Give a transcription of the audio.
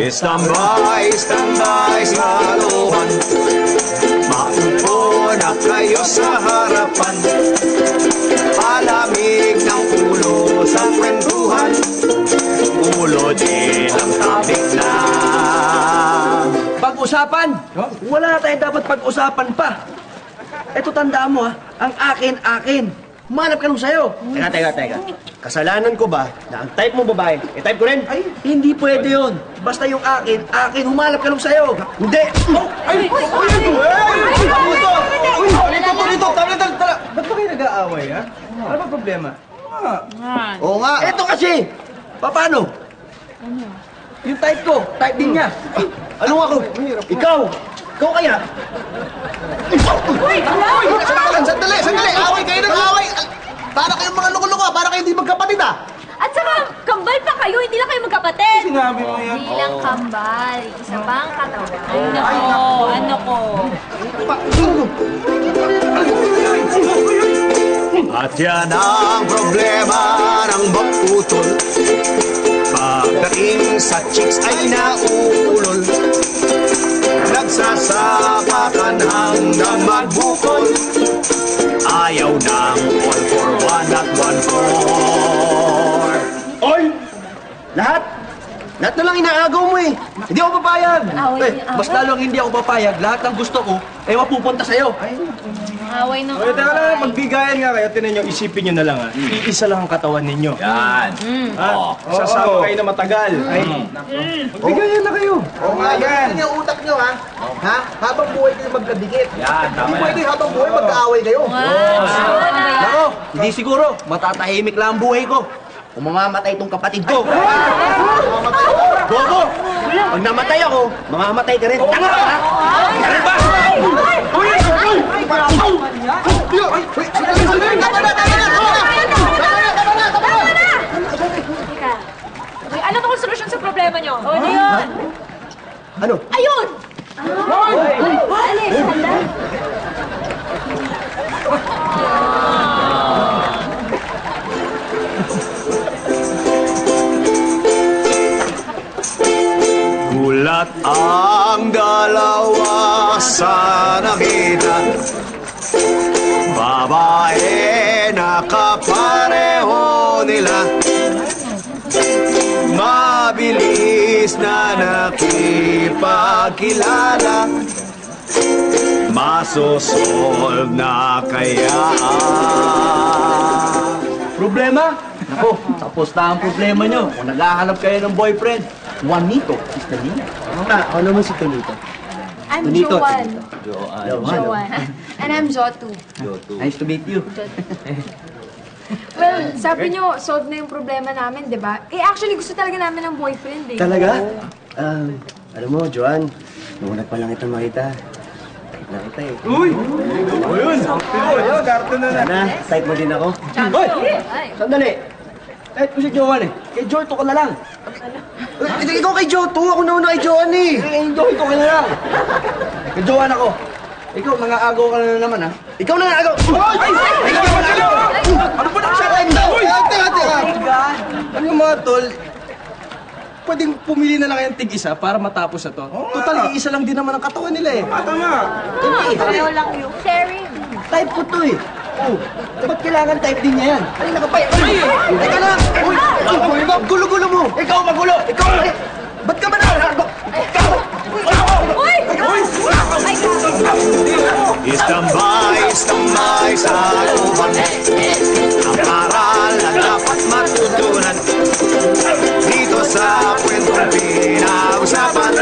Standby, standby sa luhan. Maupo na kayo sa harapan. Palamig ng ulo sa kwentuhan. Ulo din ang topic na. Pag-usapan? Wala na tayo dapat pag-usapan pa. Eto, tandaan mo ha, ang akin. Humanap ka nung sa'yo. Teka. Kasalanan ko ba na ang type mo babae, type ko rin? Ay, hindi pwede yun. Basta yung akin, humanap ka nung sa'yo. Hindi! Dito, tala. Ba't ba kayo nag-aaway, ha? Ano ba problema? Oo nga. Eto kasi, paano? Yung type ko, type din niya. Ano ako? Ikaw kaya? Sandali! Away kayo ng away! Para kayong mga loko-loko, para kayo hindi magkapatid, ah! At saka, kambal pa kayo, hindi lang kayo magkapatid. Sinabi mo yan. Hindi lang kambal, isa pang katawan. Ano ko? At yan ang problema ng bakutol. Pagdating sa chicks ay naulol. Nagsasapakan hanggang magbukol. Ayaw ng all for one at one for. Oy! Lahat na lang inaagaw mo eh. Hindi ako papayag. Mas lalong hindi ako papayag. Lahat ng gusto ko, mapupunta sa'yo. Away ng Teka lang, magbigayan nga kayo. Tinan nyo, isipin nyo na lang, ha? Iisa lang ang katawan ninyo. Yan. Sasama kayo na matagal. Magbigayan na kayo. Oo nga, yan yung utak nyo, ha? Habang buhay kayo magkadikit. Yan, Hindi pwede habang buhay magkaaway kayo. Nako, hindi siguro. Matatahimik lang ang buhay ko. Kung mamamatay itong kapatid ko. Bobo! Pag namatay ako, mamamatay ka rin. Ganun ba? Teka, ano tong solusyon sa problema nyo? Ano yun? Ano? Ayun! Alis, handa. Gulat ang dalawa sa nakita. Babae na kapareho nila. Mabilis na nakipagkilala. Masosolve na kaya. Problema? Nako, tapos na ang problema nyo. Kung naghahanap kayo ng boyfriend, Juanito, is the name. Ano naman si Tonito? I'm Tonito. Joanne. And I'm Jotu. Nice to meet you. Well, sabi nyo, solve na yung problema namin, di ba? Actually, gusto talaga namin ng boyfriend, eh. Talaga? Alam mo, Joan, nung pa lang kita makita. Type na kita eh. Uy! Ayun! Garto na na. Sana, type mo din ako. Hoy! Sandali! Kahit ko si Joan eh. Kay Jorto ka na lang. Ikaw kay Joto, ako nauna kay Joan eh. Enjoy ko ka na lang. Kay Joan ako. Ikaw, nangaagaw ka na naman ha. Ikaw na nga, Ikaw naman agaw! Ano ba nang siya daw? Teka. Ano yung mga tol? Pwedeng pumili na lang kayong tig-isa para matapos na to. Total, iisa lang din naman ang katawan nila eh. Tama. Pareho lang yung sharing. Type ko to eh. Oh, ba't kailangan type din niya yan? Ay, nakapay! Ay! Teka lang! Uy! Gulo-gulo mo! Ikaw magulo! Ikaw! Ba't ka ba na? Uy! Istambay sa luban. Ang aral na dapat matutunan dito sa kwentong pinag-usapan.